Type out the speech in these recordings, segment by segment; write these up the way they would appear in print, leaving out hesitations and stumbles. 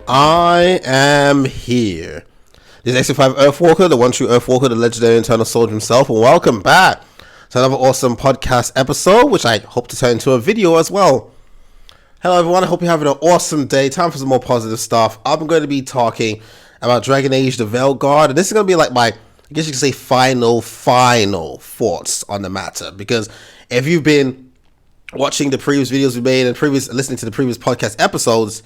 I am here. This is X35 Earthwalker, the one true Earthwalker, the legendary Eternal Soldier himself, and welcome back to another awesome podcast episode, which I hope to turn into a video as well. Hello everyone, I hope you're having an awesome day. Time for some more positive stuff. I'm going to be talking about Dragon Age the Veilguard, and this is going to be like my, I guess you could say, final thoughts on the matter. Because if you've been watching the previous videos we made and listening to the previous podcast episodes,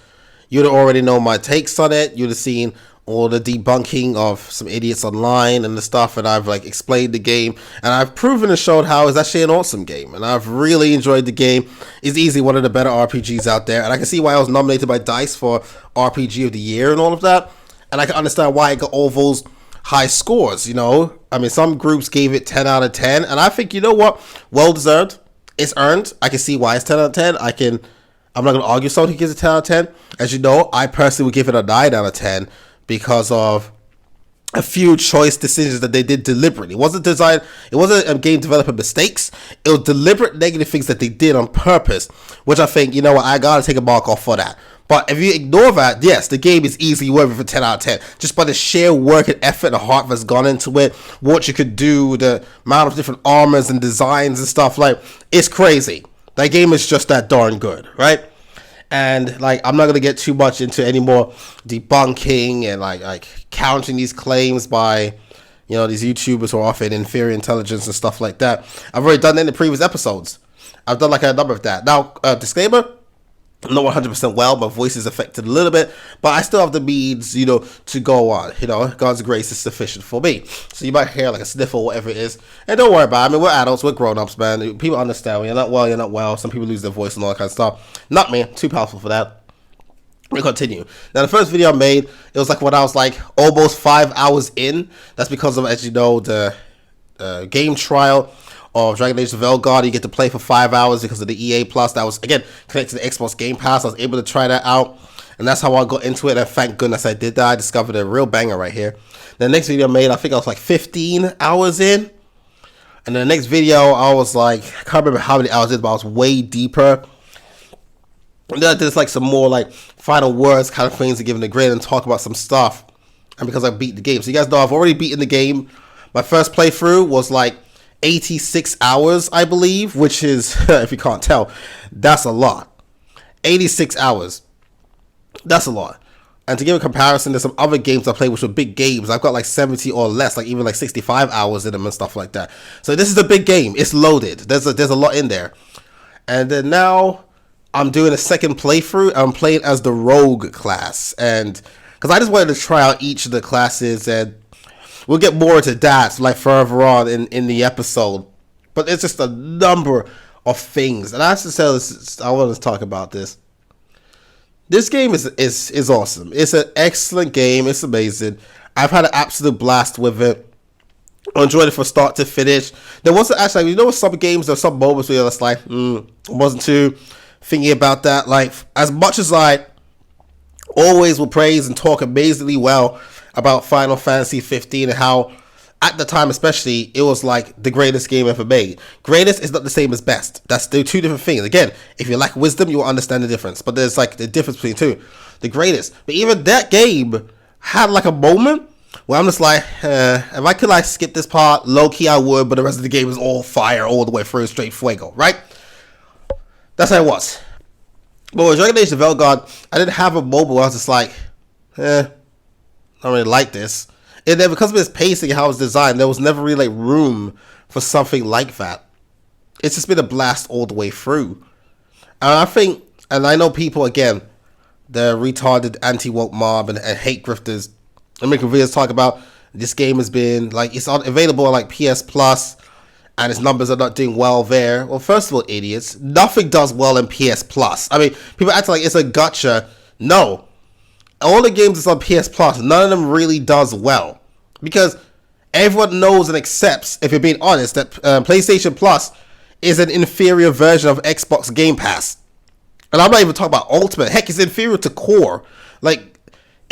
you'd already know my takes on it. You'd have seen all the debunking of some idiots online and the stuff, and I've like explained the game, and I've proven and showed how it's actually an awesome game, and I've really enjoyed the game. It's easily one of the better RPGs out there, and I can see why I was nominated by DICE for RPG of the Year and all of that, and I can understand why it got all those high scores, you know? I mean, some groups gave it 10 out of 10, and I think, you know what? Well deserved. It's earned. I can see why it's 10 out of 10. I'm not going to argue someone who gives it 10 out of 10. As you know, I personally would give it a 9 out of 10 because of a few choice decisions that they did deliberately. It wasn't game developer mistakes. It was deliberate negative things that they did on purpose, which I think, you know what, I got to take a mark off for that. But if you ignore that, yes, the game is easily worth it for 10 out of 10. Just by the sheer work and effort and heart that's gone into it, what you could do, the amount of different armors and designs and stuff, like, it's crazy. That game is just that darn good, right? And like, I'm not gonna get too much into any more debunking and like countering these claims by, you know, these YouTubers who are often inferior intelligence and stuff like that. I've already done that in the previous episodes. I've done like a number of that. Now, disclaimer. I'm not 100% well. My voice is affected a little bit, but I still have the means, you know, to go on. You know, God's grace is sufficient for me. So you might hear like a sniffle, whatever it is. And don't worry about it. I mean, we're adults, we're grown-ups, man. People understand when you're not well, you're not well. Some people lose their voice and all that kind of stuff. Not me. Too powerful for that. We continue. Now, the first video I made, it was like when I was like almost 5 hours in. That's because of, as you know, the game trial of Dragon Age the Veilguard. You get to play for 5 hours because of the EA Plus that was, again, connected to the Xbox Game Pass. I was able to try that out, and that's how I got into it, and thank goodness I did that. I discovered a real banger right here. The next video I made, I think I was like 15 hours in, and the next video I was like, I can't remember how many hours in, but I was way deeper. And then there's like some more like final words kind of things to give in the grade and talk about some stuff, and because I beat the game. So you guys know I've already beaten the game. My first playthrough was like 86 hours, I believe, which is, if you can't tell, that's a lot. 86 hours. That's a lot. And to give a comparison, there's some other games I played which were big games. I've got like 70 or less, like even like 65 hours in them and stuff like that. So this is a big game. It's loaded. There's a lot in there. And then now I'm doing a second playthrough. I'm playing as the Rogue class. And because I just wanted to try out each of the classes, and we'll get more into that like further on in the episode, but it's just a number of things. And I have to say, I want to talk about this. This game is awesome. It's an excellent game. It's amazing. I've had an absolute blast with it. I enjoyed it from start to finish. There wasn't actually, you know, some games, there are some moments where you're just like, I wasn't too thinking about that. Like, as much as I always will praise and talk amazingly well about Final Fantasy 15 and how, at the time especially, it was like the greatest game ever made. Greatest is not the same as best. They're two different things. Again, if you lack wisdom, you will understand the difference. But there's like the difference between two. The greatest. But even that game had like a moment where I'm just like, if I could like skip this part, low-key I would, but the rest of the game is all fire all the way through, straight fuego, right? That's how it was. But with Dragon Age the Veilguard, I didn't have a moment where I was just like, I don't really like this. And then because of its pacing and how it's designed, there was never really like room for something like that. It's just been a blast all the way through. And I think, and I know people, again, the retarded anti-woke mob and hate grifters, and making videos talk about this game has been, like, it's available on like PS Plus, and its numbers are not doing well there. Well, first of all, idiots, nothing does well in PS Plus. I mean, people act like it's a gotcha. No. All the games that's on PS Plus, none of them really does well. Because everyone knows and accepts, if you're being honest, that PlayStation Plus is an inferior version of Xbox Game Pass. And I'm not even talking about Ultimate. Heck, it's inferior to Core. Like,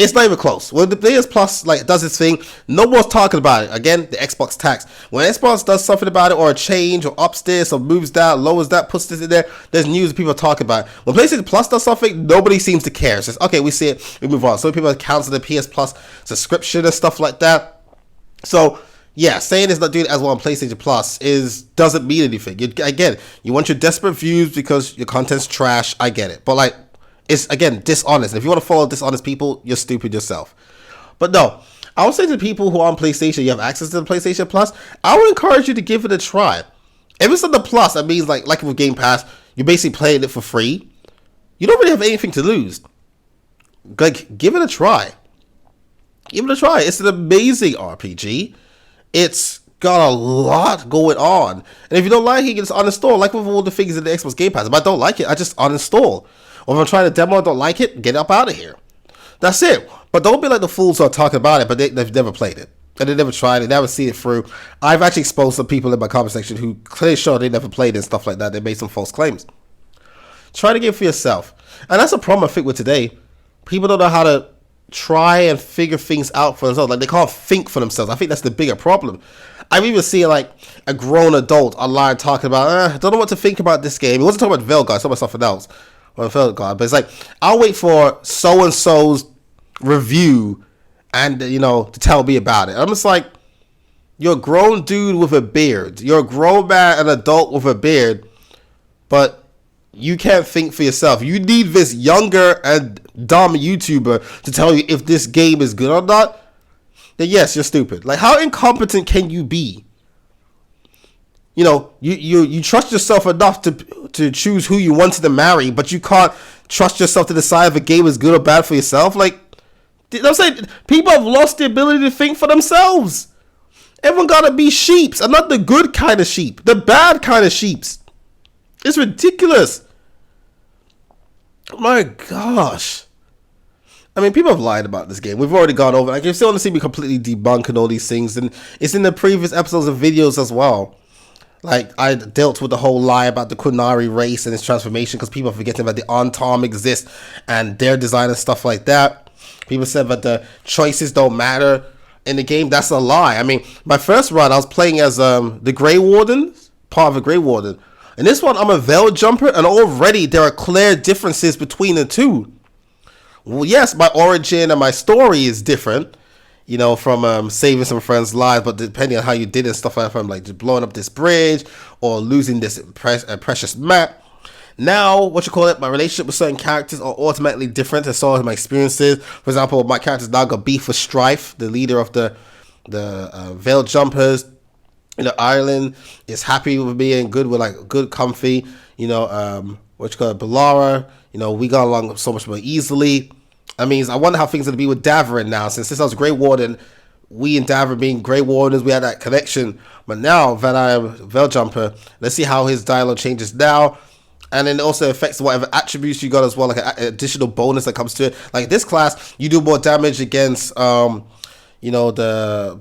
It's not even close. When the PS Plus like does its thing, no one's talking about it. Again, the Xbox tax. When Xbox does something about it, or a change, or ups this, or moves that, lowers that, puts this in there, there's news people are talking about it. When PlayStation Plus does something, nobody seems to care. It's just, okay, we see it, we move on. So people cancel the PS Plus subscription and stuff like that. So yeah, saying it's not doing it as well on PlayStation Plus doesn't mean anything. Again, you want your desperate views because your content's trash. I get it, but like, it's, again, dishonest. If you want to follow dishonest people, you're stupid yourself. But no, I would say to people who are on PlayStation, you have access to the PlayStation Plus, I would encourage you to give it a try. If it's on the Plus, that means like with Game Pass, you're basically playing it for free. You don't really have anything to lose. Like, give it a try. Give it a try. It's an amazing RPG. It's got a lot going on. And if you don't like it, you can just uninstall. Like with all the things in the Xbox Game Pass. If I don't like it, I just uninstall. Or if I'm trying to demo and don't like it, get up out of here. That's it. But don't be like the fools who are talking about it, but they've never played it. And they never tried it, never seen it through. I've actually exposed some people in my comment section who clearly show they never played it and stuff like that. They made some false claims. Try to get it for yourself. And that's a problem I think with today. People don't know how to try and figure things out for themselves. Like, they can't think for themselves. I think that's the bigger problem. I've even seen like a grown adult online talking about, I don't know what to think about this game. He wasn't talking about Veilguard, it's talking about something else. But it's like, I'll wait for so-and-so's review and, to tell me about it. I'm just like, you're a grown dude with a beard. You're a grown man, an adult with a beard, but you can't think for yourself. You need this younger and dumb YouTuber to tell you if this game is good or not. Then yes, you're stupid. Like, how incompetent can you be? You trust yourself enough to choose who you wanted to marry, but you can't trust yourself to decide if a game is good or bad for yourself. Like, I'm saying, people have lost the ability to think for themselves. Everyone gotta be sheeps, and not the good kind of sheep, the bad kind of sheeps. It's ridiculous. My gosh. I mean, people have lied about this game. We've already gone over. Like, you still want to see me completely debunking all these things, and it's in the previous episodes of videos as well. Like, I dealt with the whole lie about the Kunari race and its transformation because people are forgetting that the Antom exist and their design and stuff like that. People said that the choices don't matter in the game. That's a lie. I mean, my first run, I was playing as the Grey Warden, part of a Grey Warden. In this one, I'm a Veil Jumper, and already there are clear differences between the two. Well, yes, my origin and my story is different, from saving some friends' lives, but depending on how you did it and stuff like that, from like just blowing up this bridge or losing this precious map. Now, my relationship with certain characters are automatically different as far as my experiences. For example, my character's now got beef with Strife, the leader of the Veil Jumpers. Ireland is happy with me and good with good comfy. Belara. We got along so much more easily. I mean, I wonder how things are going to be with Davrin now. Since I was Grey Warden, we and Davrin being Grey Wardens, we had that connection. But now that I am Veil Jumper, let's see how his dialogue changes now. And then it also affects whatever attributes you got as well, like an additional bonus that comes to it. Like this class, you do more damage against, the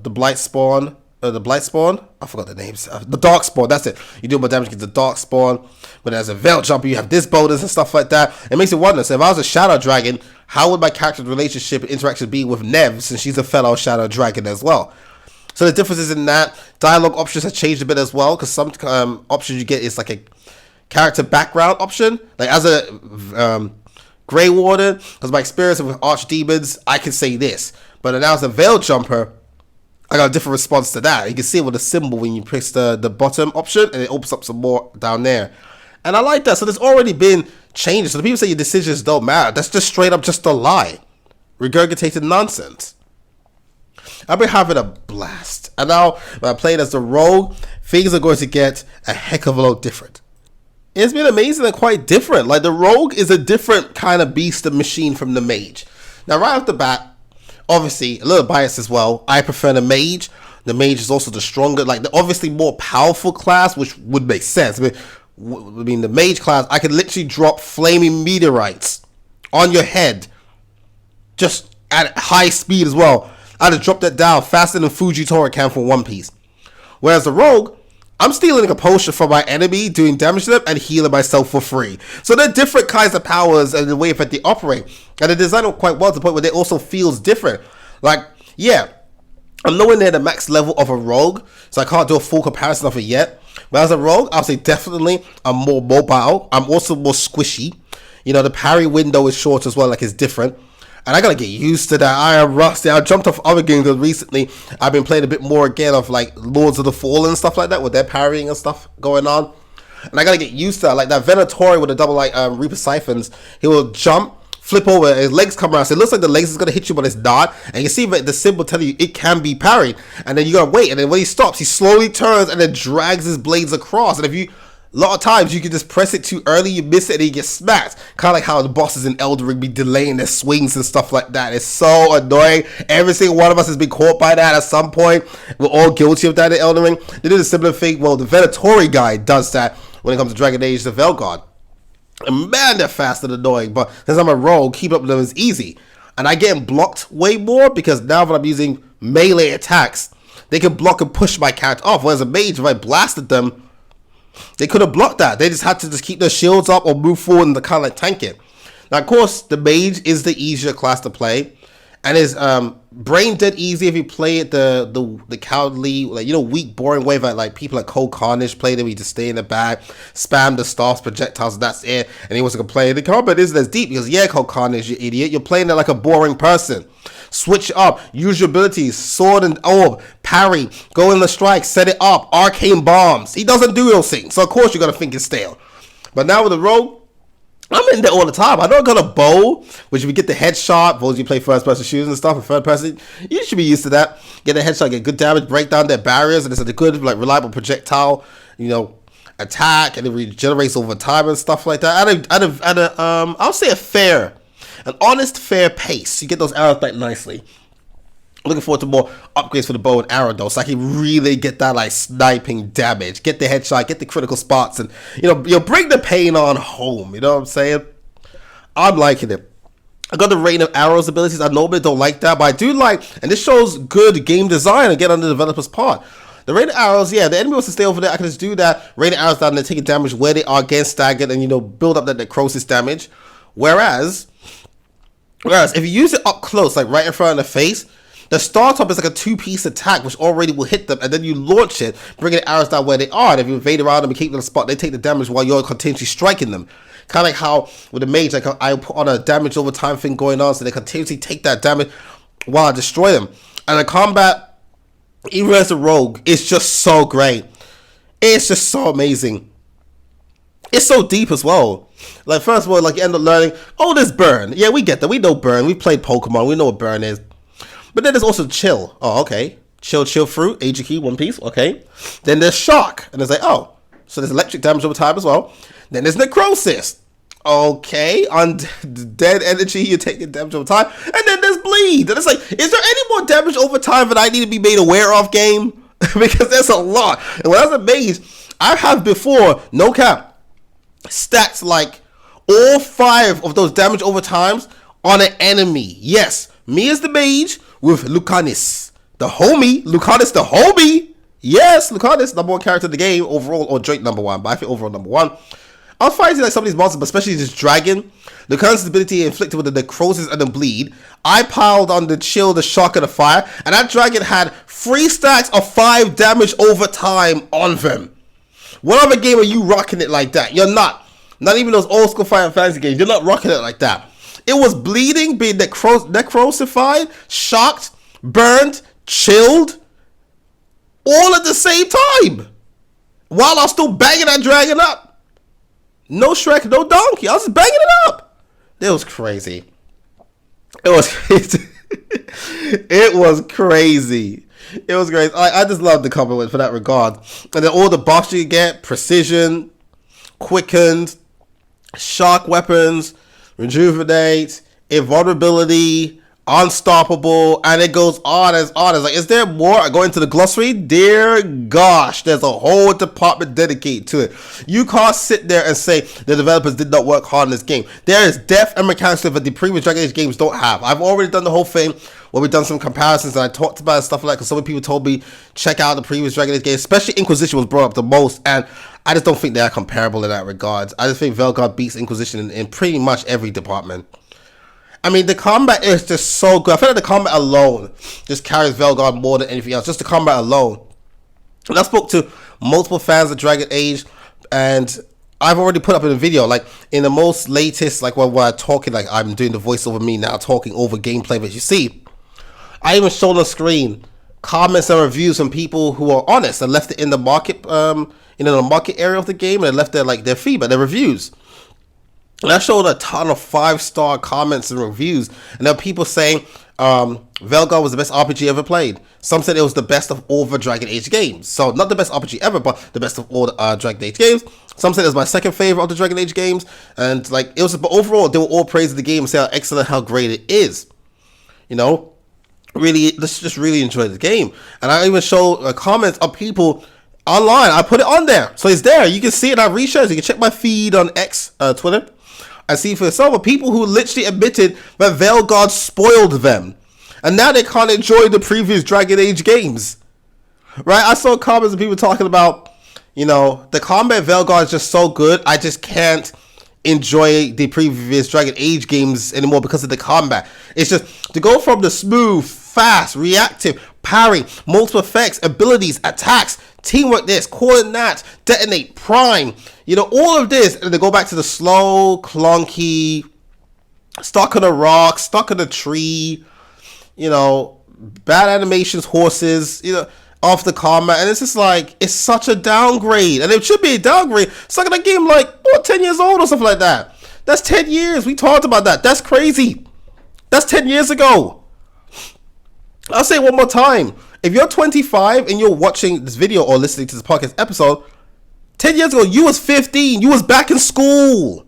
Blight Spawn. The Blight Spawn? I forgot the names. The Dark Spawn, that's it. You do more damage against the Dark Spawn. But as a Veil Jumper, you have this bonus and stuff like that. It makes you wonder. So if I was a Shadow Dragon, how would my character's relationship and interaction be with Nev, since she's a fellow Shadow Dragon as well? So the differences in that. Dialogue options have changed a bit as well, because some options you get is like a character background option. Like as a Grey Warden, because my experience with Archdemons, I can say this. But now as a Veil Jumper, I got a different response to that. You can see it with the symbol when you press the bottom option, and it opens up some more down there. And I like that. So there's already been changes. So the people say your decisions don't matter. That's just straight up just a lie. Regurgitated nonsense. I've been having a blast. And now when I played as the Rogue, things are going to get a heck of a lot different. It's been amazing and quite different. Like the Rogue is a different kind of beast and machine from the Mage. Now right off the bat, obviously, a little biased as well. I prefer the Mage. The Mage is also the stronger, like the obviously more powerful class, which would make sense. I mean, the Mage class, I could literally drop flaming meteorites on your head, just at high speed as well. I'd have dropped that down faster than Fujitora can for One Piece. Whereas the Rogue, I'm stealing a potion from my enemy, doing damage to them, and healing myself for free. So they're different kinds of powers and the way that they operate. And they design them quite well to the point where they also feels different. Like, yeah, I'm nowhere near the max level of a rogue, so I can't do a full comparison of it yet. But as a rogue, I'll say definitely I'm more mobile. I'm also more squishy. You know, the parry window is short as well, like it's different. And I gotta get used to that. I am rusty. I jumped off other games recently. I've been playing a bit more again of like Lords of the Fallen and stuff like that, with their parrying and stuff going on. And I gotta get used to that. Like that Venatori with the double like Reaper Siphons, he will jump, flip over, his legs come around. So it looks like the legs is gonna hit you, but it's not. And you see the symbol telling you it can be parried. And then you gotta wait. And then when he stops, he slowly turns and then drags his blades across. And if you a lot of times you can just press it too early, you miss it, and you get smacked. Kind of like how the bosses in Elden Ring be delaying their swings and stuff like that. It's so annoying. Every single one of us has been caught by that at some point. We're all guilty of that in Elden Ring. They did a similar thing. Well, the Venatori guy does that when it comes to Dragon Age the Veilguard. And man, they're fast and annoying. But since I'm a rogue, keep up with them is easy. And I get blocked way more because now that I'm using melee attacks, they can block and push my character off. Whereas a mage, if I blasted them, they could have blocked that. They just had to just keep their shields up or move forward and kind of like tank it. Now, of course, the mage is the easier class to play, and is brain dead easy if you play it the cowardly, like, you know, weak, boring way that like people like Cold Carnage play them. You just stay in the back, spam the staffs, projectiles, and that's it. And he wants to complain. The combat isn't as deep because yeah, Cold Carnage, you idiot, you're playing it like a boring person. Switch it up, use your abilities, sword and orb, parry, go in the strike, set it up, arcane bombs. He doesn't do those things, so of course you're gonna think it's stale. But now with the rogue, I'm in there all the time. I know I got a bow, which if you get the headshot, those you play first person shooters and stuff, and third person, you should be used to that. Get the headshot, get good damage, break down their barriers, and it's a good, like, reliable projectile, you know, attack, and it regenerates over time and stuff like that. I'll say an honest, fair pace. You get those arrows back nicely. Looking forward to more upgrades for the bow and arrow though, so I can really get that like sniping damage, get the headshot, get the critical spots, and you know, bring the pain on home. You know what I'm saying? I'm liking it. I got the rain of arrows abilities. I normally don't like that, but I do like, and this shows good game design again on the developer's part. The rain of arrows, yeah, the enemy wants to stay over there. I can just do that. Rain of arrows down there, taking damage where they are, getting staggered, and you know, build up that necrosis damage. Whereas if you use it up close, like right in front of the face, the startup is like a two-piece attack, which already will hit them, and then you launch it, bringing the arrows down where they are, and if you invade around them and keep them in the spot, they take the damage while you're continuously striking them. Kind of like how with the mage, like I put on a damage over time thing going on, so they continuously take that damage while I destroy them. And the combat, even as a rogue, it's just so great. It's just so amazing. It's so deep as well. Like, first of all, like, you end up learning, oh, there's burn. Yeah, we get that. We know burn. We played Pokemon. We know what burn is. But then there's also chill. Oh, okay. Chill fruit, AG key, One Piece. Okay. Then there's shock. And it's like, oh, so there's electric damage over time as well. Then there's necrosis. Okay. On dead energy, you're taking damage over time. And then there's bleed. And it's like, is there any more damage over time that I need to be made aware of, game? Because there's a lot. And when I was a mage, I have before, no cap, stats like all 5 of those damage over times on an enemy. Yes, me as the mage with Lucanis, the homie. Lucanis, the homie. Yes, Lucanis, number 1 character in the game overall, or joint number 1, but I think overall number 1. I was fighting like some of these monsters, but especially this dragon. Lucanis' ability inflicted with the necrosis and the bleed. I piled on the chill, the shock, and the fire, and that dragon had 3 stacks of 5 damage over time on them. What other game are you rocking it like that? You're not. Not even those old school Final Fantasy games. You're not rocking it like that. It was bleeding, being necrosified, shocked, burned, chilled, all at the same time. While I was still banging that dragon up. No Shrek, no Donkey. I was just banging it up. It was crazy. It was crazy. It was crazy. It was great. I just love the compliment for that regard. And then all the buffs you get, precision, quickened, shock weapons, rejuvenate, invulnerability, unstoppable, and it goes on as on. It's like, is there more? I go into the glossary. Dear gosh, there's a whole department dedicated to it. You can't sit there and say the developers did not work hard on this game. There is depth and mechanics that the previous Dragon Age games don't have. I've already done the whole thing where we've done some comparisons and I talked about stuff like that, because so many people told me check out the previous Dragon Age games, especially Inquisition was brought up the most, and I just don't think they are comparable in that regard. I just think Veilguard beats Inquisition in pretty much every department. I mean, the combat is just so good. I feel like the combat alone just carries Veilguard more than anything else. Just the combat alone. And I spoke to multiple fans of Dragon Age, and I've already put up in a video, like, in the most latest, like, when I'm talking, like, I'm doing the voiceover me now, talking over gameplay, but you see, I even showed on screen comments and reviews from people who are honest and left it in the market, the market area of the game, and they left their feedback, their reviews. And I showed a ton of 5-star comments and reviews, and there were people saying Veilguard was the best RPG ever played. Some said it was the best of all the Dragon Age games. So not the best RPG ever, but the best of all the Dragon Age games. Some said it was my second favorite of the Dragon Age games, and like it was. But overall, they were all praising the game and say how excellent, how great it is. You know, really, just really enjoyed the game. And I even showed comments of people online. I put it on there, so it's there. You can see it. I reshared it. You can check my feed on X, Twitter. I see for yourself, but people who literally admitted that Veilguard spoiled them, and now they can't enjoy the previous Dragon Age games. Right? I saw comments of people talking about, you know, the combat Veilguard is just so good, I just can't enjoy the previous Dragon Age games anymore because of the combat. It's just to go from the smooth, fast, reactive, parry, multiple effects, abilities, attacks, teamwork this, coordinate, detonate, prime, you know, all of this, and they go back to the slow, clunky, stuck on a rock, stuck on a tree, you know, bad animations, horses, you know, off the combat, and it's just like, it's such a downgrade, and it should be a downgrade. It's like a game like, 10 years old or something like that. That's 10 years. We talked about that. That's crazy. That's 10 years ago. I'll say it one more time. If you're 25 and you're watching this video or listening to this podcast episode, 10 years ago, you was 15. You was back in school.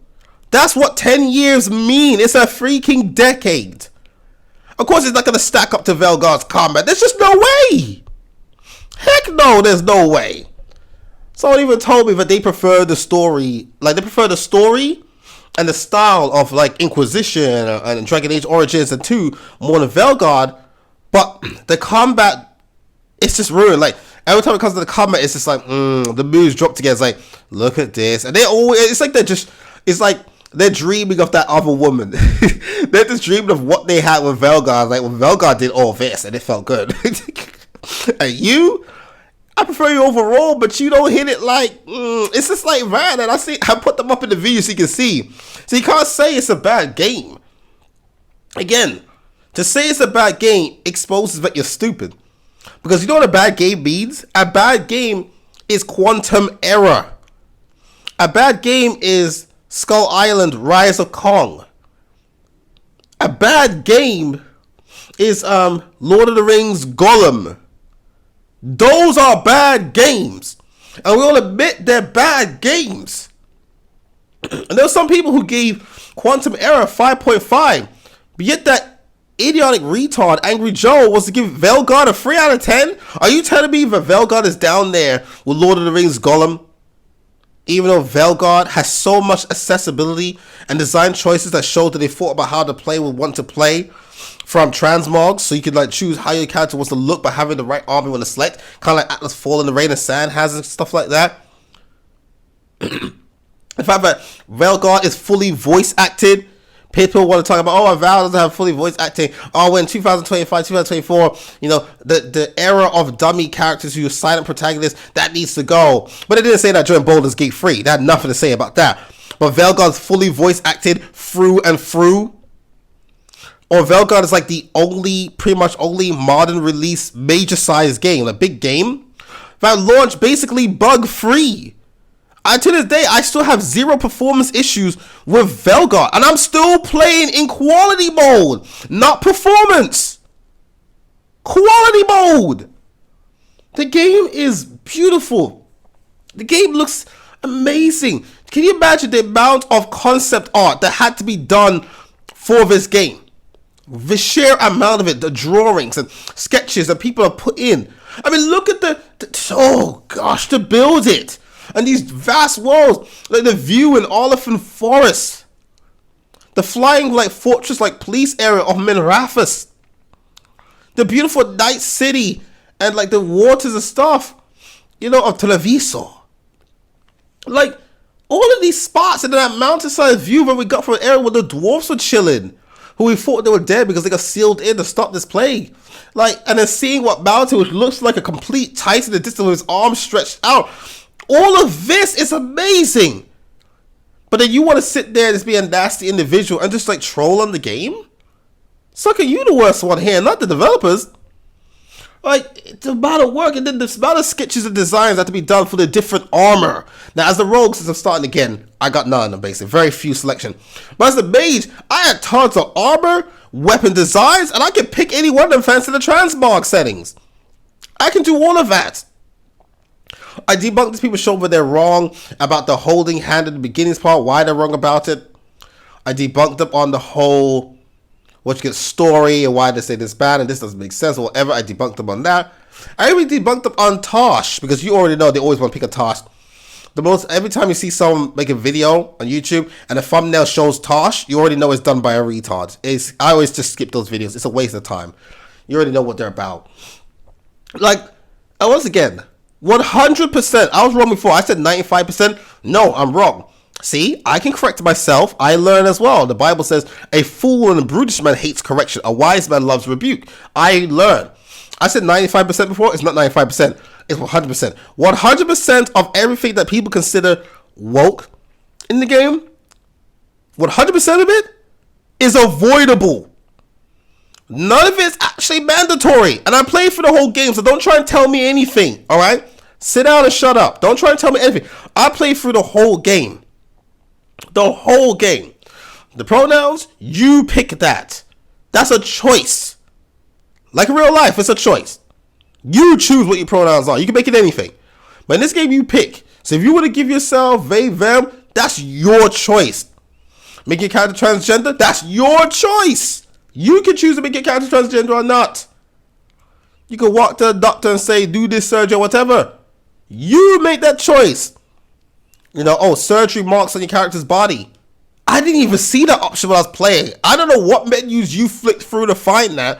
That's what 10 years mean. It's a freaking decade. Of course, it's not going to stack up to Veilguard's combat. There's just no way. Heck no, there's no way. Someone even told me that they prefer the story. Like, they prefer the story and the style of, like, Inquisition and Dragon Age Origins and 2 more than Veilguard. But the combat, it's just ruined. Like, every time it comes to the combat, it's just like, the moves drop together. It's like, look at this. And they always, it's like it's like they're dreaming of that other woman. They're just dreaming of what they had with Veilguard. Like, when Veilguard did all this and it felt good. And you, I prefer you overall, but you don't hit it like, it's just like that. And I put them up in the video so you can see. So you can't say it's a bad game. Again, to say it's a bad game exposes that you're stupid. Because you know what a bad game means? A bad game is quantum error. A bad game is Skull Island Rise of Kong. A bad game is Lord of the Rings Gollum. Those are bad games. And we all admit they're bad games. And there were some people who gave Quantum Error 5.5. But yet that idiotic retard, Angry Joe, was to give Veilguard a 3 out of 10? Are you telling me that Veilguard is down there with Lord of the Rings Gollum? Even though Veilguard has so much accessibility and design choices that show that they thought about how the player would want to play, from transmogs, so you could like choose how your character wants to look by having the right army when to select, kind of like Atlas Fall in the Rain and Sand has and stuff like that. The fact that Veilguard is fully voice acted, people want to talk about, oh, Val doesn't have fully voice acting. Oh, in 2025, 2024, you know, the era of dummy characters who are silent protagonists, that needs to go. But they didn't say that during Baldur's Gate 3. They had nothing to say about that. But Veilguard's fully voice acted through and through. Or Veilguard is like the pretty much only modern release major size game, a big game, that launched basically bug free. To this day, I still have 0 performance issues with Veilguard, and I'm still playing in quality mode, not performance. Quality mode. The game is beautiful. The game looks amazing. Can you imagine the amount of concept art that had to be done for this game? The sheer amount of it, the drawings and sketches that people have put in. I mean, look at oh gosh, to build it. And these vast worlds, like the view in Oliphant Forest. The flying like fortress like police area of Minrathous. The beautiful night city and like the waters and stuff, of Televiso. Like, all of these spots and that mountainside view that we got from an area where the dwarves were chilling, who we thought they were dead because they got sealed in to stop this plague. Like, and then seeing what mountain, which looks like a complete titan in the distance with his arms stretched out. All of this is amazing. But then you want to sit there and just be a nasty individual and just like troll on the game? Sucker, you the worst one here, not the developers. Like, it's a amount of work, and then the amount of sketches and designs that have to be done for the different armor. Now, as the rogue, since I'm starting again, I got none, basically. Very few selection. But as the mage, I had tons of armor, weapon designs, and I can pick any one of them thanks to the transmog settings. I can do all of that. I debunked these people, showing where they're wrong about the holding hand in the beginnings part, why they're wrong about it. I debunked them on the whole what you get story and why they say this bad and this doesn't make sense or whatever. I debunked them on that. I even debunked them on Tosh, because you already know they always want to pick a Tosh. Every time you see someone make a video on YouTube and the thumbnail shows Tosh, you already know it's done by a retard. I always just skip those videos. It's a waste of time. You already know what they're about. Like, once again, 100%. I was wrong before. I said 95%. No, I'm wrong. See, I can correct myself. I learn as well. The Bible says, a fool and a brutish man hates correction. A wise man loves rebuke. I learn. I said 95% before. It's not 95%. It's 100%. 100% of everything that people consider woke in the game, 100% of it is avoidable. None of it's actually mandatory. And I played for the whole game, so don't try and tell me anything, all right? Sit down and shut up. Don't try and tell me anything. I played through the whole game. The whole game. The pronouns, you pick that. That's a choice. Like in real life, it's a choice. You choose what your pronouns are. You can make it anything. But in this game, you pick. So if you want to give yourself they, them, that's your choice. Make your character transgender, that's your choice. You can choose to make your character transgender or not. You can walk to a doctor and say, do this surgery or whatever. You make that choice. Surgery marks on your character's body. I didn't even see that option when I was playing. I don't know what menus you flicked through to find that.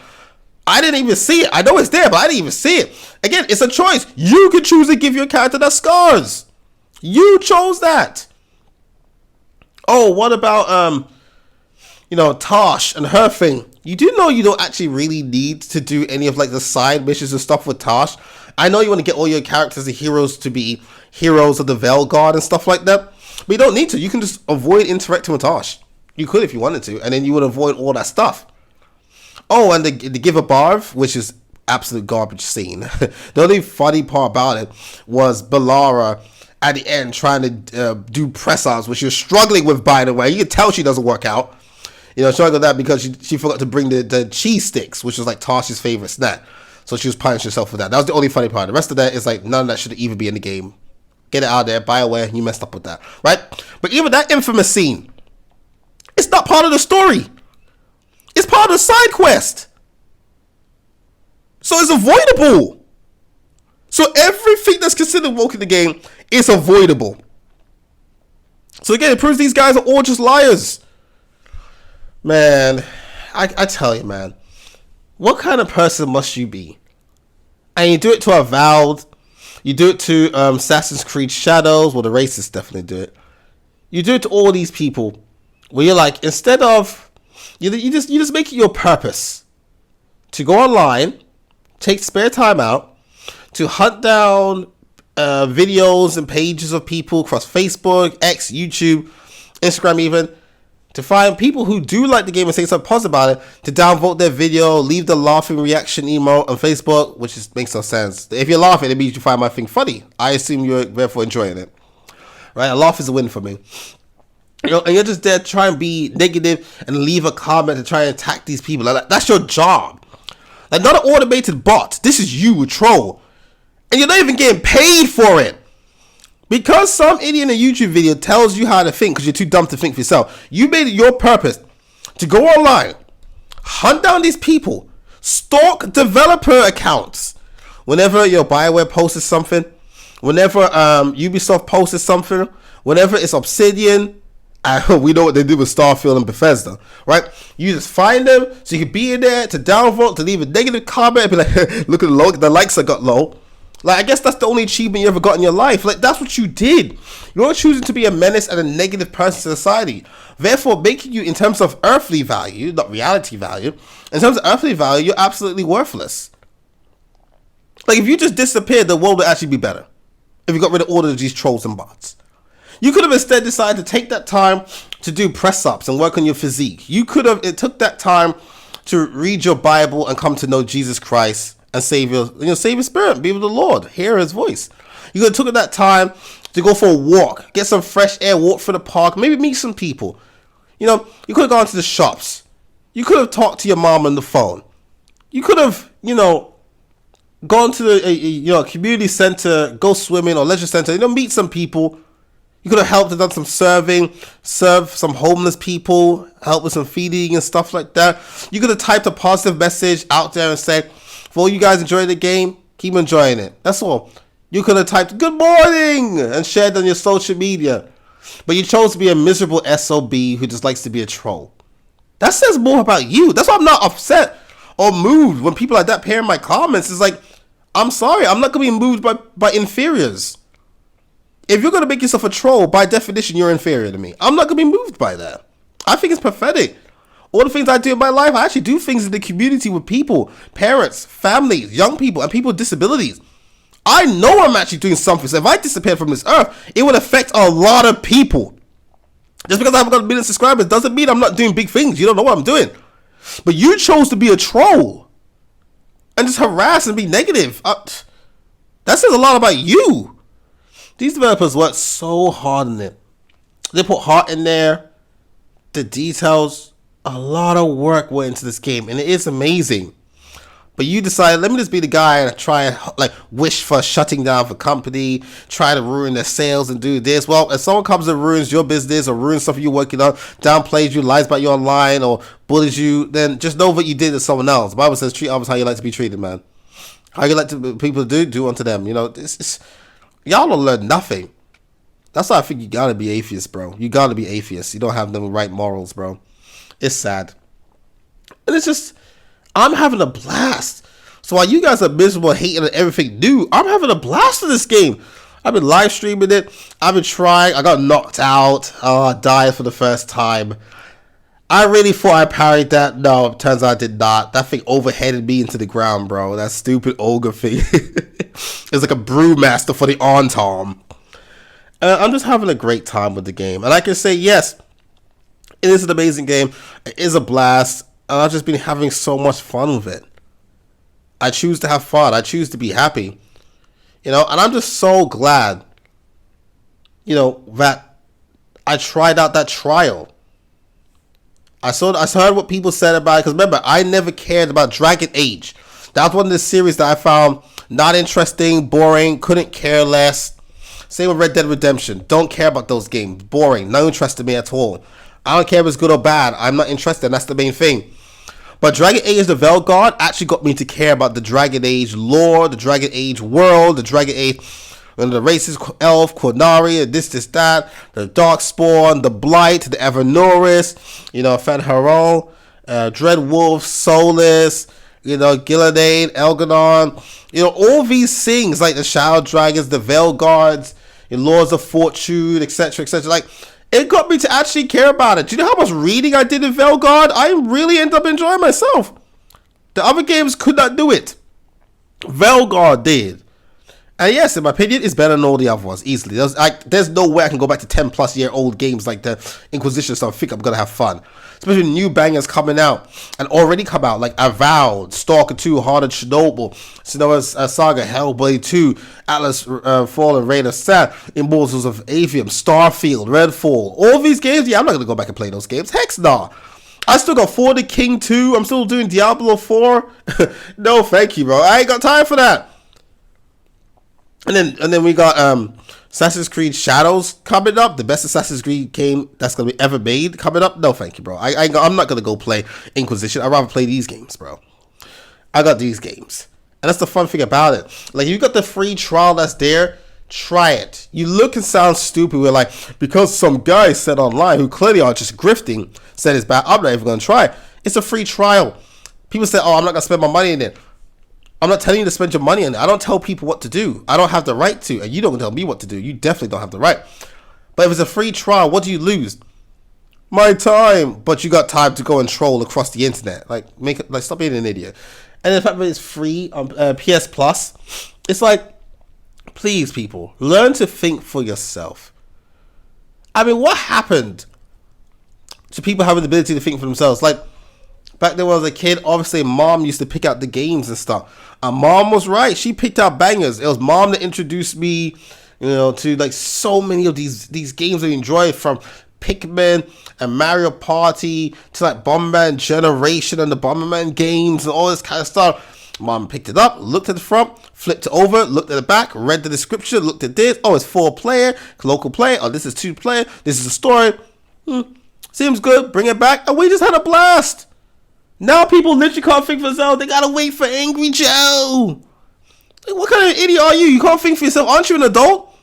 I didn't even see it. I know it's there, but I didn't even see it. Again, it's a choice. You can choose to give your character the scars. You chose that. Oh, what about, Tosh and her thing? You do know you don't actually really need to do any of like the side missions and stuff with Tosh. I know you want to get all your characters and heroes to be heroes of the Veilguard and stuff like that, but you don't need to. You can just avoid interacting with Tosh. You could if you wanted to, and then you would avoid all that stuff. Oh, and the Give a Barv, which is absolute garbage scene. The only funny part about it was Balara at the end trying to do press ups, which she was struggling with, by the way. You can tell she doesn't work out. Struggling with that because she forgot to bring the cheese sticks, which was like Tosh's favorite snack. So she was punishing herself for that. That was the only funny part. The rest of that is like none of that should even be in the game. Get it out of there. BioWare, you messed up with that, right? But even that infamous scene, it's not part of the story. It's part of the side quest. So it's avoidable. So everything that's considered woke in the game is avoidable. So again, it proves these guys are all just liars. Man, I tell you, man. What kind of person must you be? And you do it to Avowed. You do it to Assassin's Creed Shadows. Well, the racists definitely do it. You do it to all these people where you're like, instead of you just make it your purpose to go online, take spare time out to hunt down videos and pages of people across Facebook, X, YouTube, Instagram even, to find people who do like the game and say something positive about it, to downvote their video, leave the laughing reaction emote on Facebook, which makes no sense. If you're laughing, it means you find my thing funny. I assume you're therefore enjoying it. Right? A laugh is a win for me. And you're just there trying to be negative and leave a comment to try and attack these people. Like, that's your job. Like, not an automated bot. This is you, a troll. And you're not even getting paid for it. Because some idiot in a YouTube video tells you how to think because you're too dumb to think for yourself. You made it your purpose to go online, hunt down these people, stalk developer accounts. Whenever your BioWare posts something, whenever Ubisoft posts something, whenever it's Obsidian, We know what they do with Starfield and Bethesda, right? You just find them so you can be in there to downvote, to leave a negative comment, and be like, look at the likes I got low. Like, I guess that's the only achievement you ever got in your life. Like, that's what you did. You're choosing to be a menace and a negative person to society. Therefore, making you, in terms of earthly value, not reality value, in terms of earthly value, you're absolutely worthless. Like, if you just disappeared, the world would actually be better. If you got rid of all of these trolls and bots. You could have instead decided to take that time to do press-ups and work on your physique. You could have took that time to read your Bible and come to know Jesus Christ and save your spirit, be with the Lord, hear his voice. You could have took that time to go for a walk, get some fresh air, walk through the park, maybe meet some people. You could have gone to the shops. You could have talked to your mom on the phone. You could have, gone to the community center, go swimming or leisure center, meet some people. You could have helped and done some serve some homeless people, help with some feeding and stuff like that. You could have typed a positive message out there and said, for all you guys enjoying the game, keep enjoying it. That's all. You could have typed good morning and shared on your social media. But you chose to be a miserable SOB who just likes to be a troll. That says more about you. That's why I'm not upset or moved when people like that appear in my comments. It's like, I'm sorry, I'm not going to be moved by inferiors. If you're going to make yourself a troll, by definition, you're inferior to me. I'm not going to be moved by that. I think it's pathetic. All the things I do in my life, I actually do things in the community with people, parents, families, young people, and people with disabilities. I know I'm actually doing something. So if I disappeared from this earth, it would affect a lot of people. Just because I haven't got 1 million subscribers doesn't mean I'm not doing big things. You don't know what I'm doing. But you chose to be a troll and just harass and be negative. That says a lot about you. These developers worked so hard on it. They put heart in there, the details, a lot of work went into this game, and it is amazing. But you decided, let me just be the guy and try and wish for shutting down the company, try to ruin their sales and do this. Well, if someone comes and ruins your business or ruins stuff you're working on, downplays you, lies about you online, or bullies you, then just know what you did to someone else. The Bible says, treat others how you like to be treated, man. How you like people to do unto them. Y'all don't learn nothing. That's why I think you gotta be atheist, bro. You gotta be atheist. You don't have the right morals, bro. It's sad. And it's just, I'm having a blast. So while you guys are miserable, hating everything new, I'm having a blast with this game. I've been live streaming it. I've been trying. I got knocked out. I died for the first time. I really thought I parried that. No, it turns out I did not. That thing overheaded me into the ground, bro. That stupid ogre thing. It's like a brewmaster for the on-tom. I'm just having a great time with the game. And I can say, yes, it is an amazing game. It is a blast. And I've just been having so much fun with it. I choose to have fun. I choose to be happy. And I'm just so glad, that I tried out that trial. I heard what people said about it. Because remember, I never cared about Dragon Age. That was one of the series that I found not interesting, boring, couldn't care less. Same with Red Dead Redemption. Don't care about those games. Boring. No interest in me at all. I don't care if it's good or bad. I'm not interested. And that's the main thing. But Dragon Age the Veilguard actually got me to care about the Dragon Age lore, the Dragon Age world, the Dragon Age, and the races, Elf, Quinari, and this, that, the Darkspawn, the Blight, the Evernorris, Fenharon, Dreadwolf, Soulless, Gillidan, Elganon, all these things like the Shadow Dragons, the Veilguards, Lords of Fortune, etc., etc. It got me to actually care about it. Do you know how much reading I did in Veilguard? I really ended up enjoying myself. The other games could not do it. Veilguard did. And yes, in my opinion, it's better than all the other ones, easily. There's no way I can go back to 10-plus-year-old games like the Inquisition, so I think I'm going to have fun. Especially new bangers coming out, and already come out, like Avowed, Stalker 2, Heart of Chernobyl, Senua's Saga, Hellblade 2, Atlas Fallen, Reign of Sand, Immortals of Avium, Starfield, Redfall. All these games, I'm not going to go back and play those games. Heck nah. I still got For the King 2. I'm still doing Diablo 4. No, thank you, bro. I ain't got time for that. And then we got Assassin's Creed Shadows coming up. The best Assassin's Creed game that's going to be ever made coming up. No, thank you, bro. I'm not going to go play Inquisition. I'd rather play these games, bro. I got these games. And that's the fun thing about it. Like, you got the free trial that's there. try it. You look and sound stupid. We're like, because some guy said online, who clearly are just grifting, said it's bad, I'm not even going to try it. It's a free trial. People say, oh, I'm not going to spend my money in it. I'm not telling you to spend your money in it. I don't tell people what to do. I don't have the right to, and you don't tell me what to do. You definitely don't have the right. But if it's a free trial, what do you lose? My time. But you got time to go and troll across the internet. Like, stop being an idiot. And the fact that it's free on PS Plus, it's like, please, people, learn to think for yourself. I mean, what happened to people having the ability to think for themselves? Like, back then when I was a kid, obviously mom used to pick out the games and stuff. And mom was right. She picked out bangers. It was mom that introduced me, to like so many of these games I enjoy, from Pikmin and Mario Party to like Bomberman Generation and the Bomberman games and all this kind of stuff. Mom picked it up, looked at the front, flipped it over, looked at the back, read the description, looked at this. Oh, it's 4-player, local play. Oh, this is 2-player. This is a story. Seems good. Bring it back. And we just had a blast. Now people literally can't think for themselves. They gotta wait for Angry Joe. Like, what kind of idiot are you? You can't think for yourself. Aren't you an adult?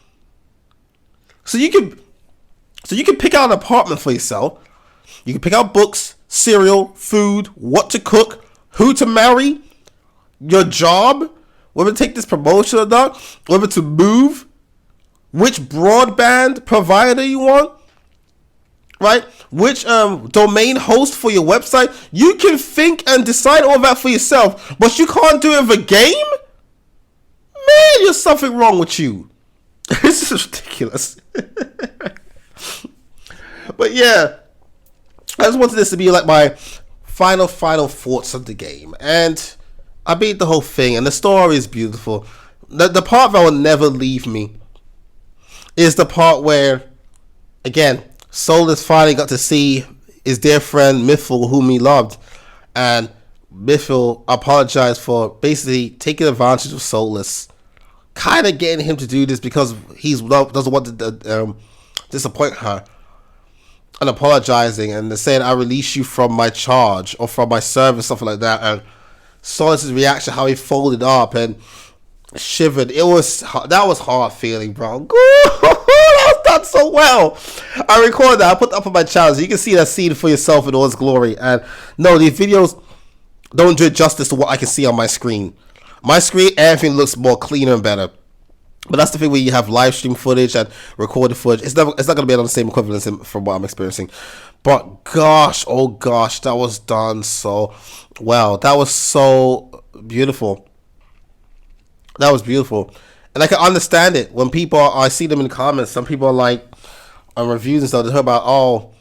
So you can pick out an apartment for yourself. You can pick out books, cereal, food, what to cook, who to marry, your job, whether to take this promotion or not, whether to move, which broadband provider you want, right? Which domain host for your website. You can think and decide all that for yourself, but you can't do it in the game? Man, there's something wrong with you. This is ridiculous. But yeah, I just wanted this to be like my final thoughts of the game. And I beat the whole thing, and the story is beautiful. The part that will never leave me is the part where, again, Solus finally got to see his dear friend Mythil, whom he loved, and Mythil apologized for basically taking advantage of Solus, kind of getting him to do this because he doesn't want to disappoint her, and apologizing and saying, I release you from my charge or from my service, something like that. And Solus's reaction, how he folded up and shivered, that was hard feeling, bro. That was done so well. I recorded that, I put that up on my channel so you can see that scene for yourself in all its glory. And no, these videos don't do justice to what I can see on my screen. My screen, everything looks more cleaner and better. But that's the thing where you have live stream footage and recorded footage. It's not going to be on the same equivalence from what I'm experiencing. But gosh, oh gosh, that was done so well. That was so beautiful. That was beautiful. And I can understand it when people, I see them in the comments. Some people are like, on reviews and stuff, they talk about, oh,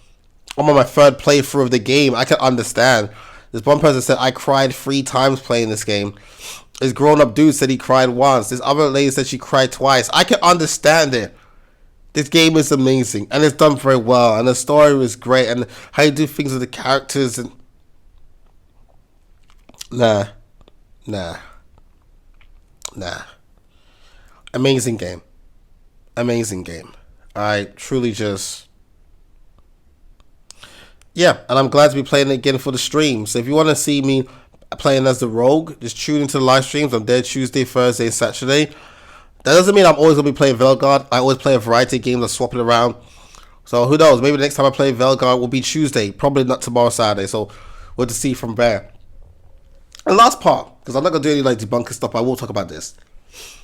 I'm on my third playthrough of the game. I can understand. This one person said, I cried 3 times playing this game. This grown-up dude said he cried once. This other lady said she cried twice. I can understand it. This game is amazing, and it's done very well, and the story was great, and how you do things with the characters, and nah. Amazing game. I truly just, yeah, and I'm glad to be playing it again for the stream. So if you want to see me playing as the Rogue, just tune into the live streams. I'm there Tuesday, Thursday, and Saturday. That doesn't mean I'm always going to be playing Veilguard. I always play a variety of games. I swap it around. So who knows? Maybe the next time I play Veilguard will be Tuesday. Probably not tomorrow, Saturday. So we'll just see from there. And last part, because I'm not going to do any like debunker stuff, I will talk about this.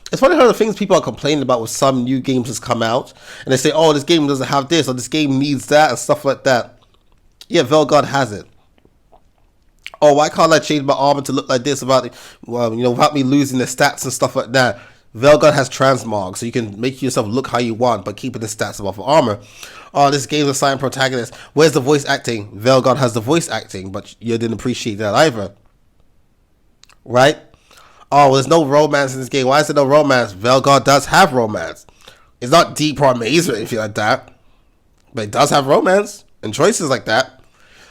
It's funny how the things people are complaining about with some new games has come out. And they say, oh, this game doesn't have this, or this game needs that, and stuff like that. Yeah, Veilguard has it. Oh, why can't I change my armor to look like this without me losing the stats and stuff like that? Veilguard has transmog, so you can make yourself look how you want, but keeping the stats above the armor. Oh, this game's a silent protagonist. Where's the voice acting? Veilguard has the voice acting, but you didn't appreciate that either. Right? Oh, well, there's no romance in this game. Why is there no romance? Veilguard does have romance. It's not deep or amazing or anything like that, but it does have romance and choices like that.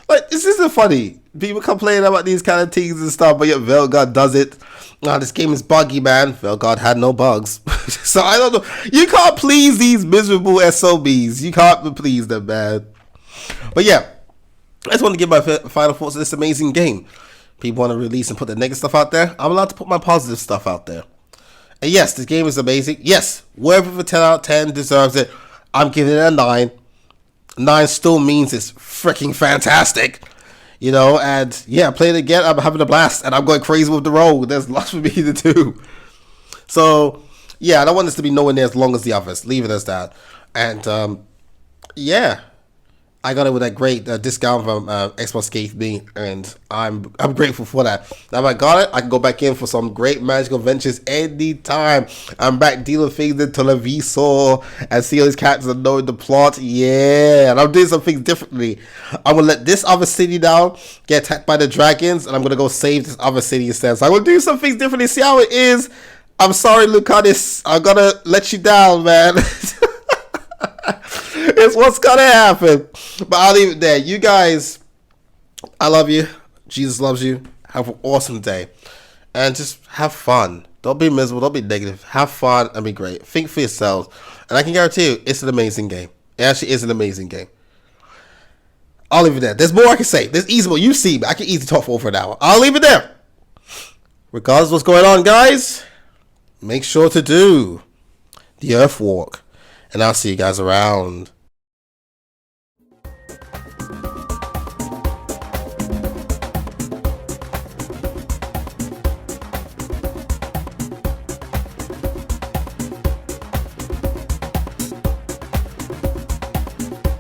Like, this isn't funny. People complain about these kind of things and stuff, but yet Veilguard does it. Nah, this game is buggy, man. Veilguard had no bugs. So I don't know. You can't please these miserable SOBs. You can't please them, man. But yeah, I just want to give my final thoughts on this amazing game. People want to release and put the negative stuff out there. I'm allowed to put my positive stuff out there. And yes, this game is amazing. Yes, worth it for 10 out of 10, deserves it. I'm giving it a 9. 9 still means it's freaking fantastic. You know, and yeah, playing it again, I'm having a blast, and I'm going crazy with the road. There's lots for me to do. So, yeah, I don't want this to be nowhere near as long as the others. Leave it as that. And, yeah. I got it with that great discount from Xbox Gave me, and I'm grateful for that. Now if I got it, I can go back in for some great magical adventures anytime. I'm back dealing things in Televisor and see all these characters and knowing the plot. Yeah, and I'm doing some things differently. I'm going to let this other city down, get attacked by the dragons, and I'm going to go save this other city instead. So I'm going to do some things differently, see how it is. I'm sorry, Lucanis. I'm going to let you down, man. It's what's gonna happen. But I'll leave it there. You guys, I love you. Jesus loves you. Have an awesome day. And just have fun. Don't be miserable. Don't be negative. Have fun and be great. Think for yourselves. And I can guarantee you, it's an amazing game. It actually is an amazing game. I'll leave it there. There's more I can say. There's easy more. You see, I can easily talk for over an hour. I'll leave it there. Regardless of what's going on, guys, make sure to do the Earth Walk. And I'll see you guys around.